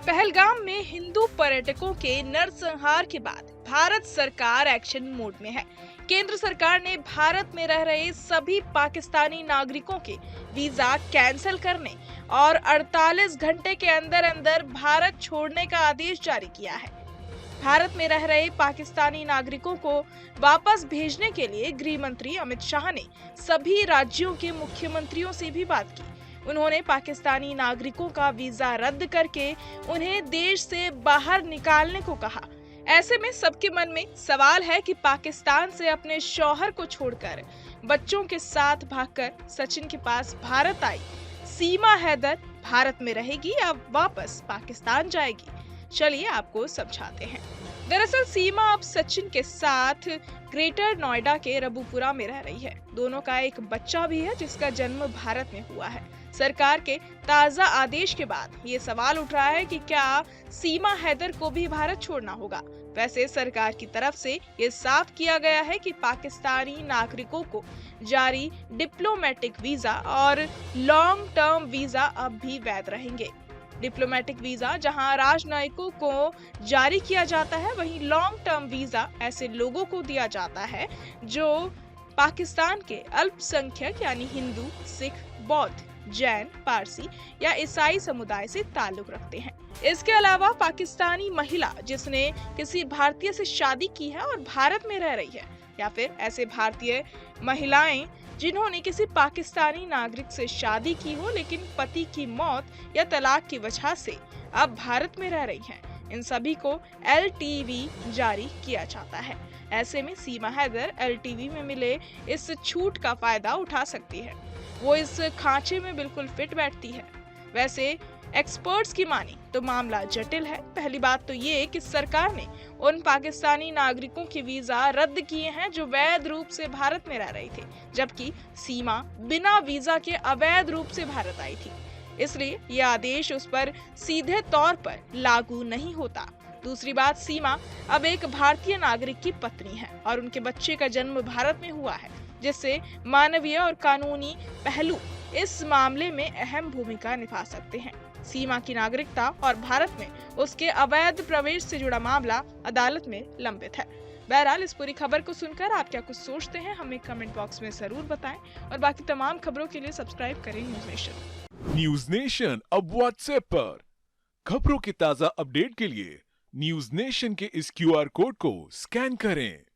पहलगाम में हिंदू पर्यटकों के नरसंहार के बाद भारत सरकार एक्शन मोड में है। केंद्र सरकार ने भारत में रह रहे सभी पाकिस्तानी नागरिकों के वीजा कैंसिल करने और 48 घंटे के अंदर अंदर भारत छोड़ने का आदेश जारी किया है। भारत में रह रहे पाकिस्तानी नागरिकों को वापस भेजने के लिए गृह मंत्री अमित शाह ने सभी राज्यों के मुख्यमंत्रियों से भी बात की। उन्होंने पाकिस्तानी नागरिकों का वीजा रद्द करके उन्हें देश से बाहर निकालने को कहा। ऐसे में सबके मन में सवाल है कि पाकिस्तान से अपने शौहर को छोड़कर बच्चों के साथ भागकर सचिन के पास भारत आई सीमा हैदर भारत में रहेगी या वापस पाकिस्तान जाएगी। चलिए आपको समझाते हैं। दरअसल सीमा अब सचिन के साथ ग्रेटर नोएडा के रबुपुरा में रह रही है। दोनों का एक बच्चा भी है जिसका जन्म भारत में हुआ है। सरकार के ताजा आदेश के बाद ये सवाल उठ रहा है कि क्या सीमा हैदर को भी भारत छोड़ना होगा। वैसे सरकार की तरफ से ये साफ किया गया है कि पाकिस्तानी नागरिकों को जारी डिप्लोमेटिक वीजा और लॉन्ग टर्म वीजा अब भी वैध रहेंगे। डिप्लोमेटिक वीजा जहां राजनयिकों को जारी किया जाता है, वहीं लॉन्ग टर्म वीजा ऐसे लोगों को दिया जाता है जो पाकिस्तान के अल्पसंख्यक यानी हिंदू, सिख, बौद्ध, जैन, पारसी या ईसाई समुदाय से ताल्लुक रखते हैं। इसके अलावा पाकिस्तानी महिला जिसने किसी भारतीय से शादी की है और भारत में रह रही है, या फिर ऐसे भारतीय महिलाएं जिन्होंने किसी पाकिस्तानी नागरिक से शादी की हो लेकिन पति की मौत या तलाक की वजह से अब भारत में रह रही हैं, इन सभी को LTV जारी किया जाता है। ऐसे में सीमा हैदर LTV में मिले इस छूट का फायदा उठा सकती है। वो इस खांचे में बिल्कुल फिट बैठती है। वैसे एक्सपर्ट्स की मानी तो मामला जटिल है। पहली बात तो ये कि सरकार ने उन पाकिस्तानी नागरिकों के वीजा रद्द किए हैं जो वैध रूप से भारत में रह रहे थे, जबकि सीमा बिना वीजा के अवैध रूप से भारत आई थी। इसलिए यह आदेश उस पर सीधे तौर पर लागू नहीं होता। दूसरी बात, सीमा अब एक भारतीय नागरिक की पत्नी है और उनके बच्चे का जन्म भारत में हुआ है, जिससे मानवीय और कानूनी पहलू इस मामले में अहम भूमिका निभा सकते हैं। सीमा की नागरिकता और भारत में उसके अवैध प्रवेश से जुड़ा मामला अदालत में लंबित है। बहरहाल इस पूरी खबर को सुनकर आप क्या कुछ सोचते हैं, हमें कमेंट बॉक्स में जरूर बताएं और बाकी तमाम खबरों के लिए सब्सक्राइब करें न्यूज नेशन। न्यूज नेशन अब व्हाट्सएप पर खबरों के ताजा अपडेट के लिए न्यूज नेशन के इस QR कोड को स्कैन करें।